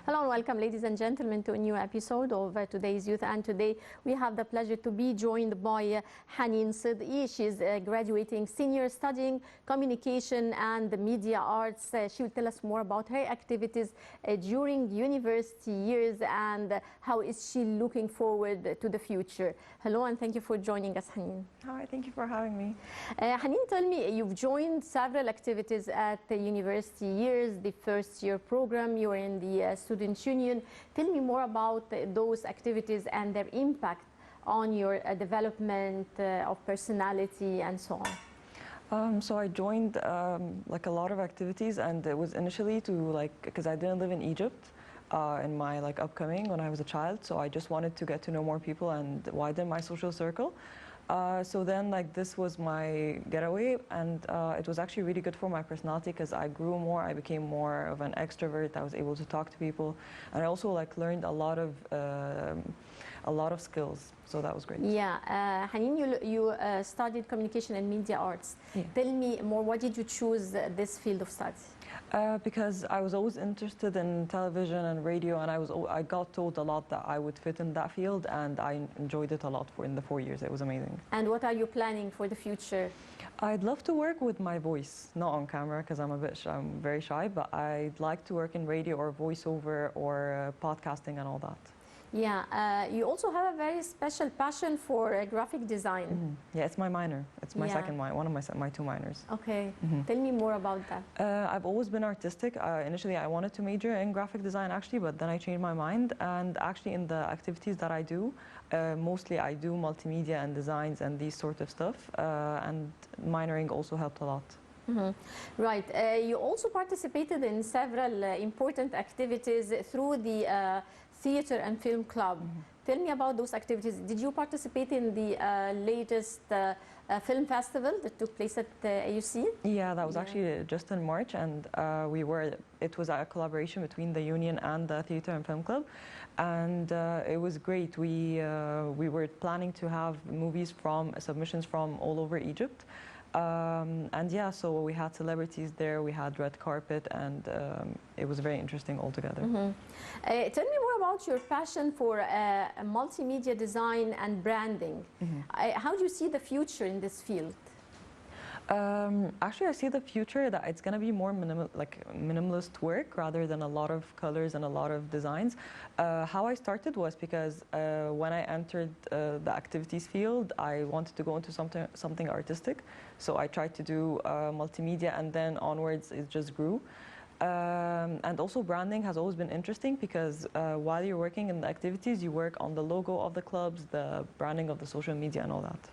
Hello and welcome, ladies and gentlemen, to a new episode of today's Youth. And today we have the pleasure to be joined by Haneen Sidqi. She's graduating senior studying communication and media arts. She will tell us more about her activities during university years and how is she looking forward to the future. Hello and thank you for joining us, Haneen. Hi, thank you for having me. Haneen, tell me, you've joined several activities at the university years, the first year program, you were in the Student Union. Tell me more about those activities and their impact on your development of personality and so on. So I joined like a lot of activities, and it was initially to because I didn't live in Egypt in my upcoming when I was a child, so I just wanted to get to know more people and widen my social circle. So then this was my getaway, and it was actually really good for my personality because I grew more, I became more of an extrovert, I was able to talk to people, and I also learned a lot of skills, so that was great. Yeah, Haneen, you studied communication and media arts. Yeah. Tell me more, why did you choose this field of study? Because I was always interested in television and radio, and I got told a lot that I would fit in that field, and I enjoyed it a lot in the 4 years. It was amazing. And what are you planning for the future? I'd love to work with my voice, not on camera because I'm very shy, but I'd like to work in radio or voiceover or podcasting and all that. Yeah, you also have a very special passion for graphic design. Mm-hmm. Yeah, it's my minor. It's my second minor, one of my two minors. Okay, Mm-hmm. Tell me more about that. I've always been artistic. Initially, I wanted to major in graphic design actually, but then I changed my mind. And actually, in the activities that I do, mostly I do multimedia and designs and these sort of stuff. And minoring also helped a lot. Mm-hmm. Right. You also participated in several important activities through the Theatre and Film Club. Mm-hmm. Tell me about those activities. Did you participate in the latest film festival that took place at AUC? Yeah, that was actually just in March, and it was a collaboration between the union and the Theatre and Film Club, and it was great. We were planning to have submissions from all over Egypt. And yeah, so we had celebrities there, we had red carpet, and it was very interesting altogether. Mm-hmm. Tell me more about your passion for multimedia design and branding. Mm-hmm. How do you see the future in this field? Actually, I see the future that it's going to be more minimalist work rather than a lot of colors and a lot of designs. How I started was because when I entered the activities field, I wanted to go into something artistic. So I tried to do multimedia, and then onwards it just grew. And also branding has always been interesting because while you're working in the activities, you work on the logo of the clubs, the branding of the social media and all that.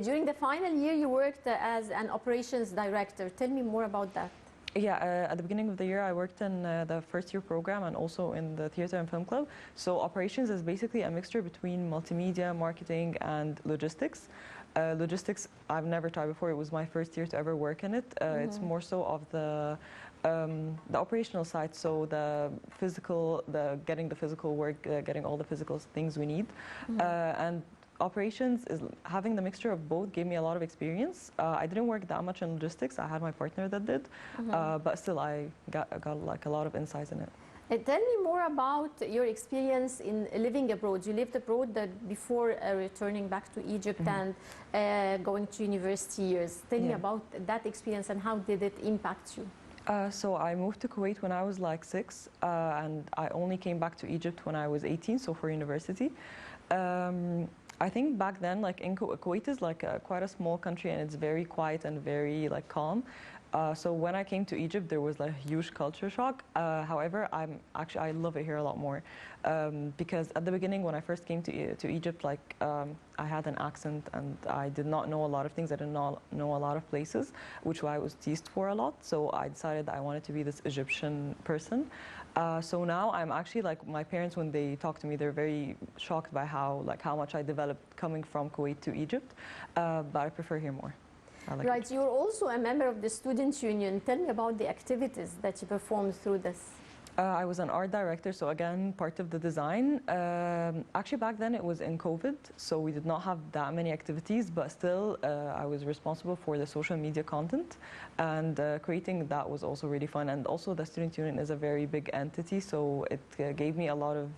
During the final year, you worked as an operations director. Tell me more about that. Yeah, at the beginning of the year, I worked in the first year program and also in the Theatre and Film Club. So operations is basically a mixture between multimedia, marketing, and logistics. Logistics, I've never tried before. It was my first year to ever work in it. Mm-hmm. It's more so of the operational side, so getting the physical work, getting all the physical things we need, mm-hmm. And operations is having the mixture of both gave me a lot of experience. I didn't work that much in logistics. I had my partner that did, mm-hmm. But still I got a lot of insights in it. Tell me more about your experience in living abroad. You lived abroad before returning back to Egypt, mm-hmm. and going to university years. Tell me about that experience and how did it impact you? So I moved to Kuwait when I was 6, and I only came back to Egypt when I was 18, so for university. I think back then, Kuwait is quite a small country, and it's very quiet and very calm. So when I came to Egypt, there was a huge culture shock. However, I love it here a lot more because at the beginning, when I first came to Egypt, I had an accent and I did not know a lot of things. I did not know a lot of places, which I was teased for a lot. So I decided that I wanted to be this Egyptian person. So now I'm actually like my parents, when they talk to me, they're very shocked by how much I developed coming from Kuwait to Egypt. But I prefer here more. Right, you're also a member of the Student Union. Tell me about the activities that you performed through this. I was an art director, so again, part of the design. Actually, back then it was in COVID, so we did not have that many activities, but still I was responsible for the social media content, and creating that was also really fun. And also the Student Union is a very big entity, so it gave me a lot of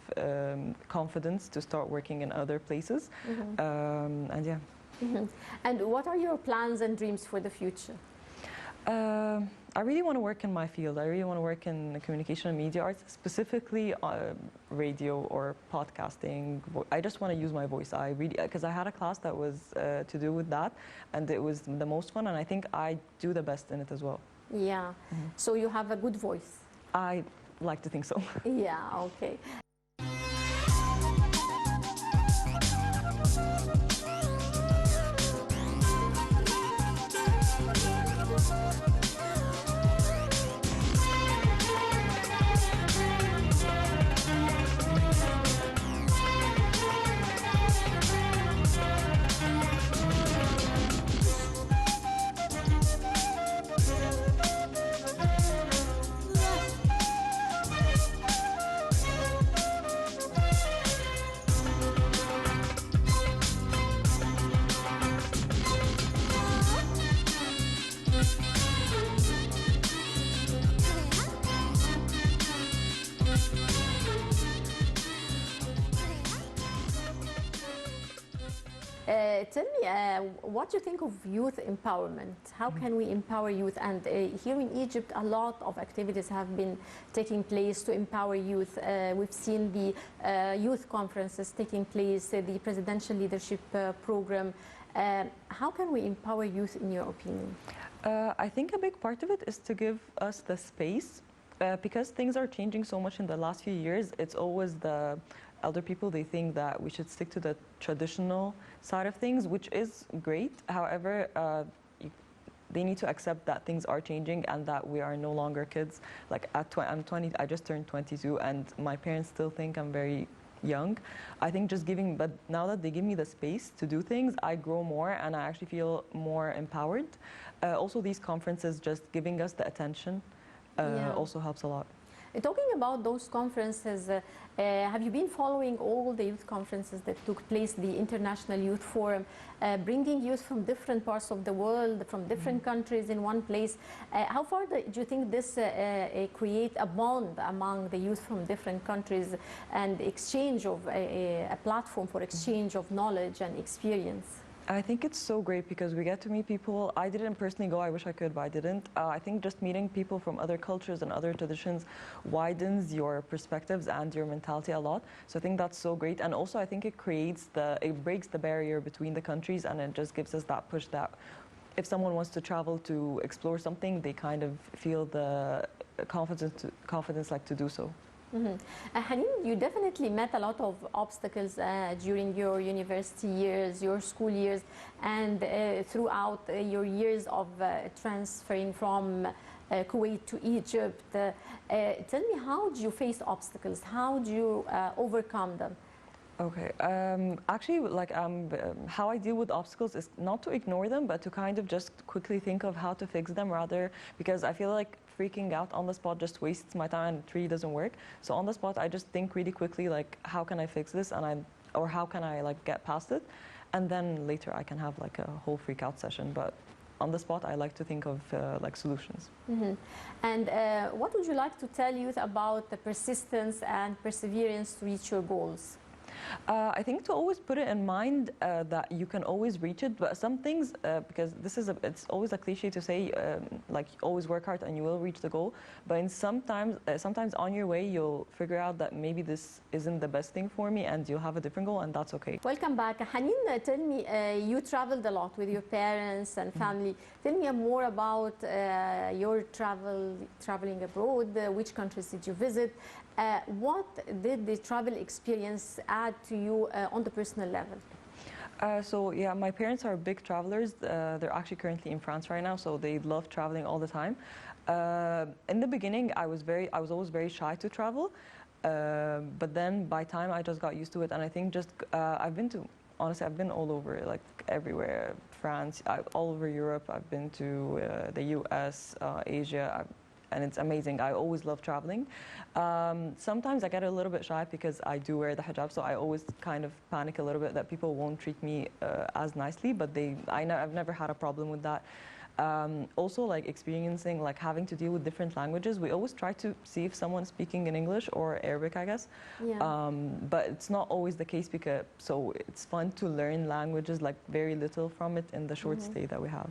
confidence to start working in other places. And yeah. And what are your plans and dreams for the future? I really want to work in my field. I really want to work in communication and media arts, specifically radio or podcasting. I just want to use my voice. Because I had a class that was to do with that, and it was the most fun, and I think I do the best in it as well. Yeah. So you have a good voice? I like to think so. Yeah, okay. Tell me, what do you think of youth empowerment? How can we empower youth? And here in Egypt, a lot of activities have been taking place to empower youth. We've seen the youth conferences taking place, the presidential leadership program. How can we empower youth, in your opinion? I think a big part of it is to give us the space. Because things are changing so much in the last few years, it's always the elder people, they think that we should stick to the traditional side of things, which is great. However, they need to accept that things are changing and that we are no longer kids. Like I'm 20, I just turned 22, and my parents still think I'm very young. I think but now that they give me the space to do things, I grow more and I actually feel more empowered. Also, these conferences, just giving us the attention also helps a lot. Talking about those conferences, have you been following all the youth conferences that took place, the International Youth Forum, bringing youth from different parts of the world, from different countries in one place? How far do you think this create a bond among the youth from different countries and exchange of a platform for exchange of knowledge and experience? I think it's so great because we get to meet people. I didn't personally go, I wish I could, but I didn't. I think just meeting people from other cultures and other traditions widens your perspectives and your mentality a lot. So I think that's so great. And also I think it breaks the barrier between the countries, and it just gives us that push that if someone wants to travel to explore something, they kind of feel the confidence to do so. Hanin, you definitely met a lot of obstacles during your university years, your school years, and throughout your years of transferring from Kuwait to Egypt. Tell me, how do you face obstacles? How do you overcome them? Okay. Actually, how I deal with obstacles is not to ignore them, but to kind of just quickly think of how to fix them, rather, because I feel like freaking out on the spot just wastes my time and it really doesn't work. So on the spot, I just think really quickly, like, how can I fix this, or how can I get past it, and then later I can have a whole freak out session. But on the spot, I like to think of solutions. And what would you like to tell youth about the persistence and perseverance to reach your goals? I think to always put it in mind that you can always reach it, but some things, because it's always a cliche to say, like always work hard and you will reach the goal. But sometimes on your way you'll figure out that maybe this isn't the best thing for me, and you'll have a different goal, and that's okay. Welcome back. Hanin, tell me, you traveled a lot with your parents and family. Tell me more about your traveling abroad. Which countries did you visit? What did the travel experience add to you on the personal level? So yeah, my parents are big travelers. They're actually currently in France right now, so they love traveling all the time. In the beginning, I was always very shy to travel, but then by time I just got used to it, and I think honestly, I've been all over, like everywhere. France, all over Europe. I've been to the US, Asia. And it's amazing. I always love traveling. Sometimes I get a little bit shy because I do wear the hijab, so I always kind of panic a little bit that people won't treat me as nicely, but I've never had a problem with that. Also, like experiencing, like having to deal with different languages. We always try to see if someone's speaking in English or Arabic, I guess. Yeah. But it's not always the case so it's fun to learn languages, like very little from it in the short stay that we have.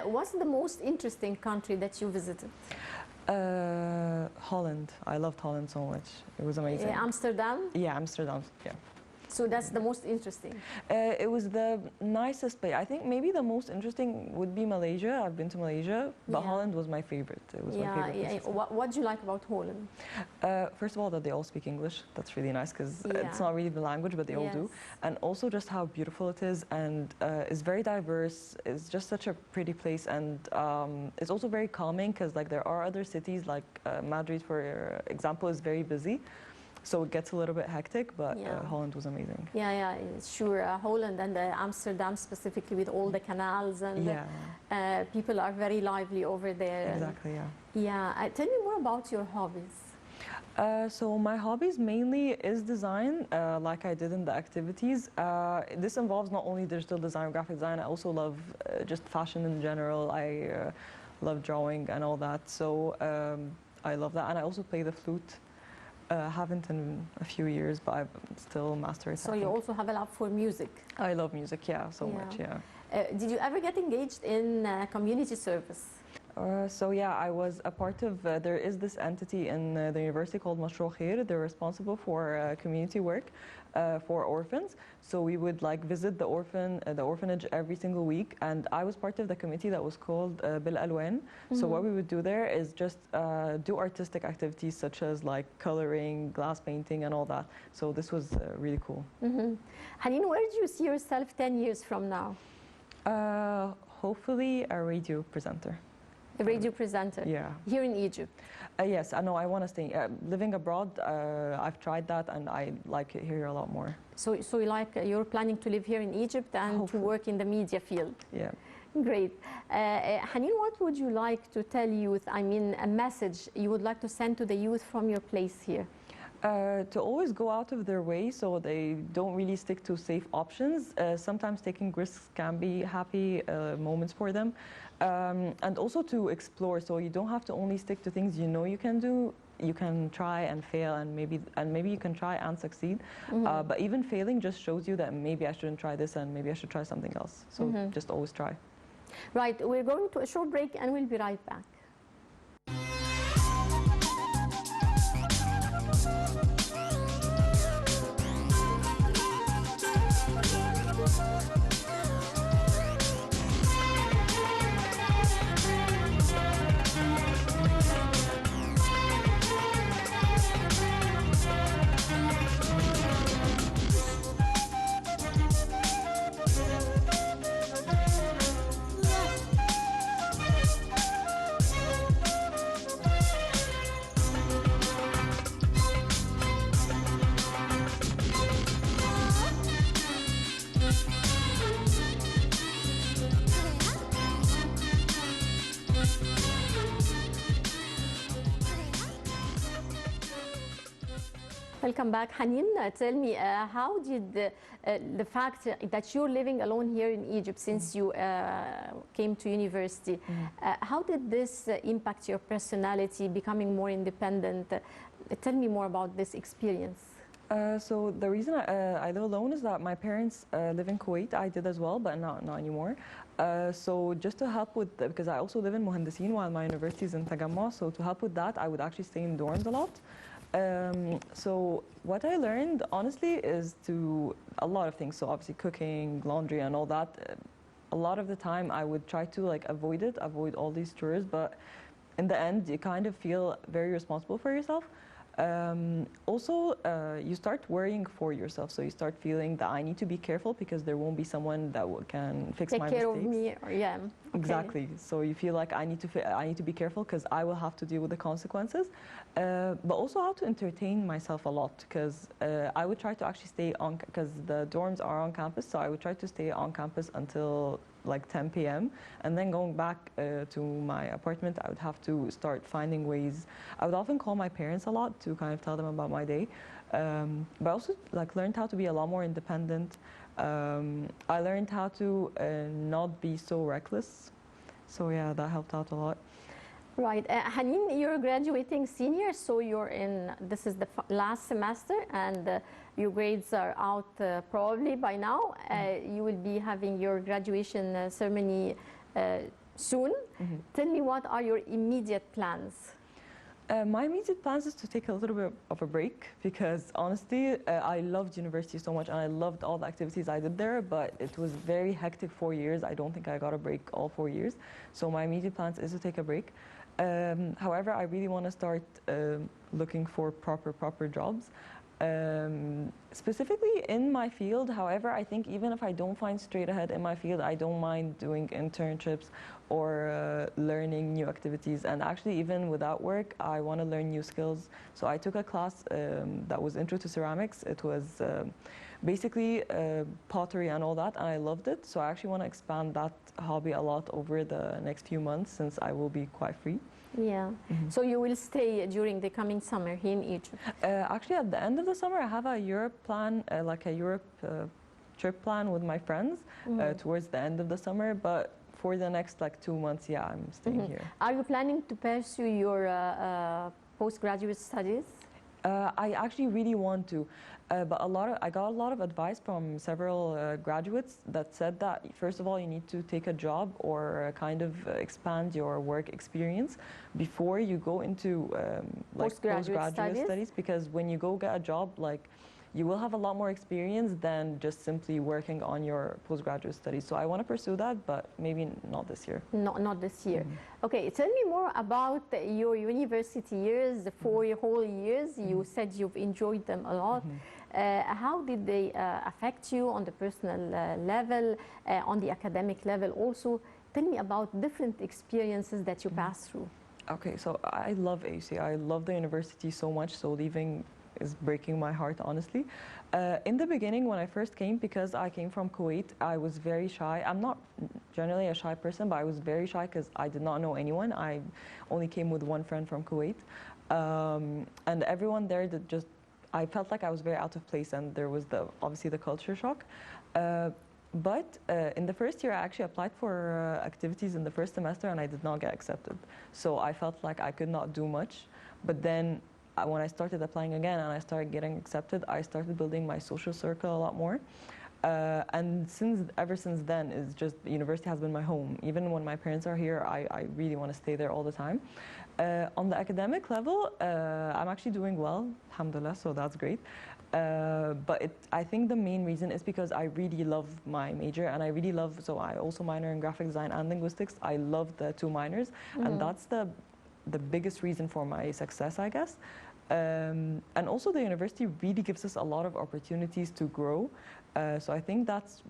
What's the most interesting country that you visited? Holland. I loved Holland so much. It was amazing. Amsterdam? Yeah, Amsterdam. Yeah. So that's the most interesting. It was the nicest place. I think maybe the most interesting would be Malaysia. I've been to Malaysia, but Holland was my favorite. It was my favorite. Yeah. What do you like about Holland? First of all, that they all speak English. That's really nice because it's not really the language, but they all do. And also just how beautiful it is, and it's very diverse. It's just such a pretty place, and it's also very calming because like there are other cities like Madrid, for example, is very busy. So it gets a little bit hectic, but Holland was amazing. Yeah, sure. Holland and Amsterdam specifically, with all the canals, and people are very lively over there. Exactly, Tell me more about your hobbies. So my hobbies mainly is design, like I did in the activities. This involves not only digital design or graphic design, I also love just fashion in general. I love drawing and all that, so I love that. And I also play the flute. Haven't in a few years, but I've still mastered it. So you also have a love for music. I love music, so much, Did you ever get engaged in community service? So I was a part of, there is this entity in the university called Mashroh Khair. They're responsible for community work for orphans. So we would like visit the orphanage every single week, and I was part of the committee that was called Bil Alwan. So what we would do there is just do artistic activities such as like coloring, glass painting, and all that. So this was really cool. Hanin, where do you see yourself 10 years from now? Hopefully a radio presenter. A radio presenter? Yeah. Here in Egypt? Yes, I know. I want to stay. Living abroad, I've tried that, and I like it here a lot more. So you're planning to live here in Egypt and Hopefully. to work in the media field? Yeah. Great. Hanin, what would you like to tell youth? I mean, a message you would like to send to the youth from your place here? To always go out of their way so they don't really stick to safe options. Sometimes taking risks can be happy moments for them. And also to explore, so you don't have to only stick to things you know you can do. You can try and fail, and maybe you can try and succeed. But even failing just shows you that maybe I shouldn't try this, and maybe I should try something else. So just always try. Right, we're going to a short break and we'll be right back. Welcome back. Hanin, tell me, how did the fact that you're living alone here in Egypt since you came to university, how did this impact your personality, becoming more independent? Tell me more about this experience. So the reason I live alone is that my parents live in Kuwait. I did as well, but not anymore. So just to help with, because I also live in Mohandesin while my university is in Tagamma, so to help with that, I would actually stay in dorms a lot. So what I learned, honestly, is to a lot of things. So obviously cooking, laundry, and all that. A lot of the time, I would try to like avoid all these chores, but in the end, you kind of feel very responsible for yourself. Also, you start worrying for yourself. So you start feeling that I need to be careful because there won't be someone that can fix Take my care mistakes. of me, or, yeah. Okay. Exactly. So you feel like I need to be careful because I will have to deal with the consequences. But also how to entertain myself a lot because I would try to actually stay on because the dorms are on campus. So I would try to stay on campus until like 10 p.m. and then going back to my apartment, I would have to start finding ways. I would often call my parents a lot to kind of tell them about my day. But I also like learned how to be a lot more independent. I learned how to not be so reckless. So yeah, that helped out a lot. Right. Hanin, you're graduating senior, so this is the last semester, and your grades are out probably by now. You will be having your graduation ceremony soon. Tell me, what are your immediate plans? My immediate plans is to take a little bit of a break because honestly, I loved university so much and I loved all the activities I did there, but it was very hectic 4 years. I don't think I got a break all 4 years. So my immediate plans is to take a break. However, I really want to start looking for proper jobs. Specifically in my field, however, I think even if I don't find straight ahead in my field, I don't mind doing internships or learning new activities. And actually, even without work, I want to learn new skills. So I took a class that was Intro to Ceramics. It was basically pottery and all that, and I loved it. So I actually want to expand that hobby a lot over the next few months since I will be quite free. Yeah. So you will stay during the coming summer here in Egypt? Actually, at the end of the summer, I have a Europe plan, like a Europe trip plan with my friends towards the end of the summer. But for the next like 2 months, yeah, I'm staying here. Are you planning to pursue your postgraduate studies? I actually really want to, but I got a lot of advice from several graduates that said that first of all you need to take a job or kind of expand your work experience before you go into like postgraduate studies, because when you go get a job, like you will have a lot more experience than just simply working on your postgraduate studies. So I want to pursue that, but maybe not this year. Not this year. Okay, tell me more about your university years, the 4 whole years. You said you've enjoyed them a lot. How did they affect you on the personal level, on the academic level also? Tell me about different experiences that you passed through. Okay, so I love AUC. I love the university so much, so leaving is breaking my heart, honestly. In the beginning, when I first came, because I came from Kuwait, I was very shy. I'm not generally a shy person, but I was very shy because I did not know anyone. I only came with one friend from Kuwait. And everyone there I felt like I was very out of place, and there was obviously the culture shock. But in the first year, I actually applied for activities in the first semester, and I did not get accepted. So I felt like I could not do much. But then when I started applying again and I started getting accepted, I started building my social circle a lot more. And ever since then, it's just university has been my home. Even when my parents are here, I really want to stay there all the time. On the academic level, I'm actually doing well, alhamdulillah, so that's great. But I think the main reason is because I really love my major, and I really love, so I also minor in graphic design and linguistics. I love the two minors, and that's the biggest reason for my success, I guess. And also the university really gives us a lot of opportunities to grow. So I think that's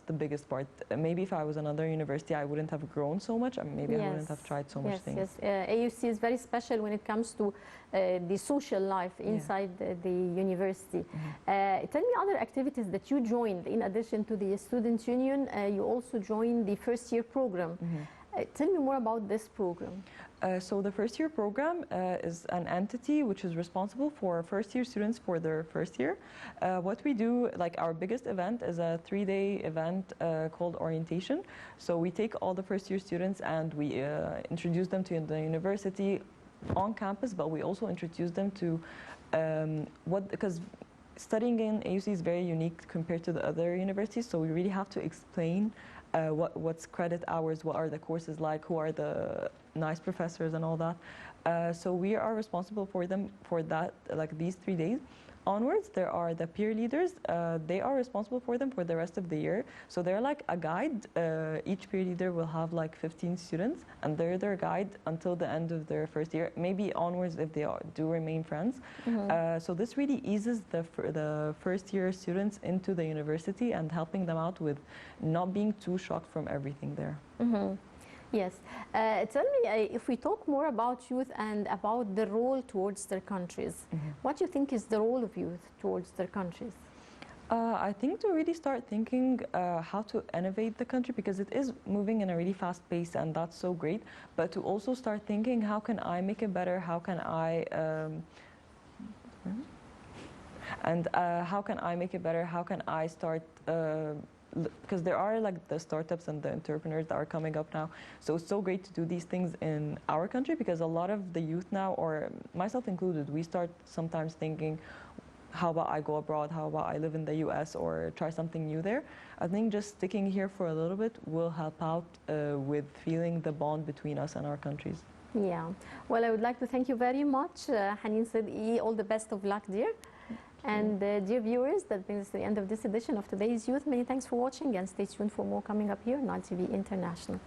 the biggest part. Maybe if I was another university, I wouldn't have grown so much, and maybe I wouldn't have tried so much things. Yes, AUC is very special when it comes to the social life inside the university. Tell me other activities that you joined in addition to the Student Union. You also joined the first year program. Tell me more about this program. So the first year program is an entity which is responsible for first year students for their first year. What we do, like our biggest event is a 3-day event called orientation. So we take all the first year students and we introduce them to the university on campus, but we also introduce them to because studying in AUC is very unique compared to the other universities, so we really have to explain what's credit hours, what are the courses like, who are the nice professors and all that. So we are responsible for them for that, like these 3 days. Onwards, there are the peer leaders. They are responsible for them for the rest of the year. So they're like a guide. Each peer leader will have like 15 students, and they're their guide until the end of their first year. Maybe onwards if they do remain friends. So this really eases the first year students into the university and helping them out with not being too shocked from everything there. Yes. Tell me, if we talk more about youth and about the role towards their countries, what do you think is the role of youth towards their countries? I think to really start thinking how to innovate the country, because it is moving in a really fast pace and that's so great, but to also start thinking how can I make it better, how can I how can I make it better, how can I start because there are like the startups and the entrepreneurs that are coming up now. So it's so great to do these things in our country, because a lot of the youth now, or myself included, we start sometimes thinking, how about I go abroad? How about I live in the US or try something new there? I think just sticking here for a little bit will help out with feeling the bond between us and our countries. Yeah. Well, I would like to thank you very much, Haneen Siddiqui. All the best of luck, dear. And dear viewers, that brings us to the end of this edition of Today's Youth. Many thanks for watching, and stay tuned for more coming up here on Nile TV International.